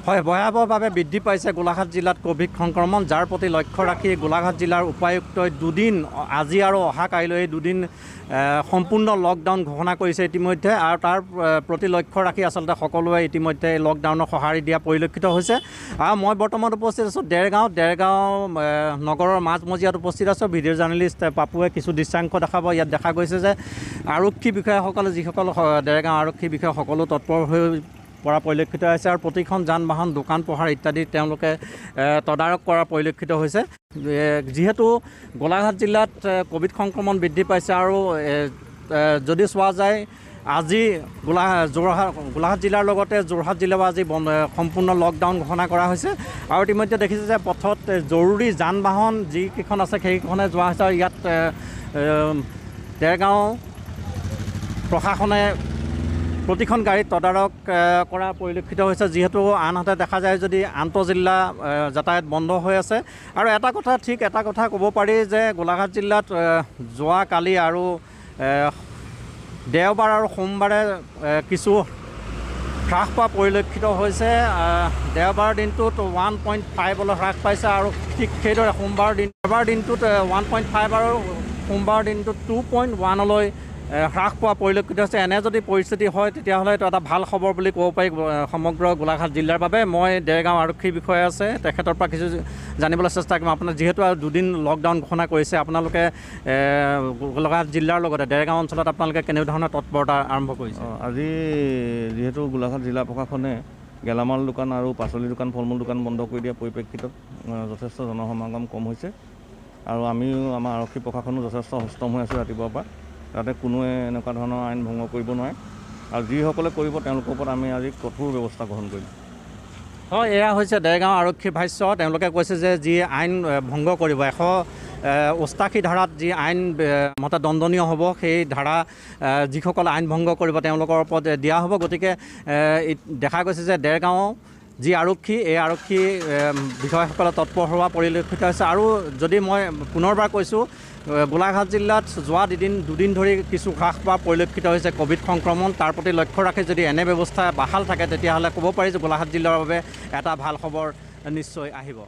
হয়, ভয়াবহভাৱে বৃদ্ধি পাইছে গোলাঘাট জিলাত কোভিড সংক্ৰমণ, যাৰ প্ৰতি লক্ষ্য ৰাখি গোলাঘাট জিলাৰ উপায়ুক্তই দুদিন, আজি আৰু অহা কাইলৈ দুদিন সম্পূৰ্ণ লকডাউন ঘোষণা কৰিছে ইতিমধ্যে। আৰু তাৰ প্ৰতি লক্ষ্য ৰাখি আচলতে সকলোৱে ইতিমধ্যে লকডাউনৰ সঁহাৰি দিয়া পৰিলক্ষিত হৈছে। আৰু মই বৰ্তমান উপস্থিত আছোঁ দেৰগাঁও নগৰৰ মাজমজিয়াত উপস্থিত আছোঁ। ভিডিঅ' জাৰ্নেলিষ্ট পাপুৱে কিছু দৃশ্যাংশ দেখাব। ইয়াত দেখা গৈছে যে আৰক্ষী বিষয়াসকলে, যিসকল দেৰগাঁও আৰক্ষী বিষয়া, সকলো তৎপৰ হৈ পৰা পৰিলক্ষিত হৈছে আৰু প্ৰতিখন যান বাহন, দোকান পোহাৰ ইত্যাদি তেওঁলোকে তদাৰক কৰা পৰিলক্ষিত হৈছে। যিহেতু গোলাঘাট জিলাত কোভিড সংক্ৰমণ বৃদ্ধি পাইছে আৰু যদি চোৱা যায় আজি গোলাঘাট জিলাৰ লগতে যোৰহাট জিলাও আজি সম্পূৰ্ণ লকডাউন ঘোষণা কৰা হৈছে। আৰু ইতিমধ্যে দেখিছে যে পথত জৰুৰী যান বাহন যিকেইখন আছে সেইকেইখনে যোৱা হৈছে। আৰু ইয়াত দেৰগাঁও প্ৰশাসনে প্ৰতিখন গাড়ীত তদাৰক কৰা পৰিলক্ষিত হৈছে। যিহেতু আনহাতে দেখা যায় যদি আন্তঃজিলা যাতায়াত বন্ধ হৈ আছে। আৰু এটা কথা ক'ব পাৰি যে গোলাঘাট জিলাত যোৱাকালি আৰু দেওবাৰ আৰু সোমবাৰে কিছু হ্ৰাস পোৱা পৰিলক্ষিত হৈছে। দেওবাৰ দিনটোত 1.5 হ্ৰাস পাইছে আৰু ঠিক সেইদৰে দেওবাৰ দিনটোত 1.5 আৰু সোমবাৰ দিনটোত 2.1 হ্ৰাস পোৱা পৰিলক্ষিত হৈছে। এনে যদি পৰিস্থিতি হয় তেতিয়াহ'লে এইটো এটা ভাল খবৰ বুলি ক'ব পাৰি সমগ্ৰ গোলাঘাট জিলাৰ বাবে। মই দেৰগাঁও আৰক্ষী বিষয়া আছে, তেখেতৰ পৰা কিছু জানিবলৈ চেষ্টা কৰিম। আপোনাৰ যিহেতু দুদিন লকডাউন ঘোষণা কৰিছে, আপোনালোকে গোলাঘাট জিলাৰ লগতে দেৰগাঁও অঞ্চলত আপোনালোকে কেনেধৰণৰ তৎপৰতা আৰম্ভ কৰিছে? আজি যিহেতু গোলাঘাট জিলা প্ৰশাসনে গেলামাল দোকান আৰু পাচলি দোকান, ফল মূল দোকান বন্ধ কৰি দিয়া পৰিপ্ৰেক্ষিতত যথেষ্ট জনসমাগম কম হৈছে। আৰু আমিও আমাৰ আৰক্ষী প্ৰশাসনো যথেষ্ট সষ্টম হৈ আছোঁ ৰাতিপুৱাৰ পৰা, যাতে কোনোৱে এনেকুৱা ধৰণৰ আইন ভংগ কৰিব নোৱাৰে। আৰু যিসকলে কৰিব তেওঁলোকৰ ওপৰত আমি আজি কঠোৰ ব্যৱস্থা গ্ৰহণ কৰিম। হয়, এয়া হৈছে দেৰগাঁও আৰক্ষীৰ ভাষ্য। তেওঁলোকে কৈছে যে যি আইন ভংগ কৰিব, 188 ধাৰাত যি আইন মতে দণ্ডনীয় হ'ব, সেই ধাৰা যিসকলে আইন ভংগ কৰিব তেওঁলোকৰ ওপৰত দিয়া হ'ব। গতিকে দেখা গৈছে যে দেৰগাঁও যি আৰক্ষী, এই আৰক্ষী বিষয়াসকলে তৎপৰ হোৱা পৰিলক্ষিত হৈছে। আৰু যদি মই পুনৰবাৰ কৈছোঁ, গোলাঘাট জিলাত যোৱা দুদিন ধৰি কিছু হ্ৰাস পোৱা পৰিলক্ষিত হৈছে কোভিড সংক্ৰমণ। তাৰ প্ৰতি লক্ষ্য ৰাখি যদি এনে ব্যৱস্থা বাহাল থাকে তেতিয়াহ'লে ক'ব পাৰি যে গোলাঘাট জিলাৰ বাবে এটা ভাল খবৰ নিশ্চয় আহিব।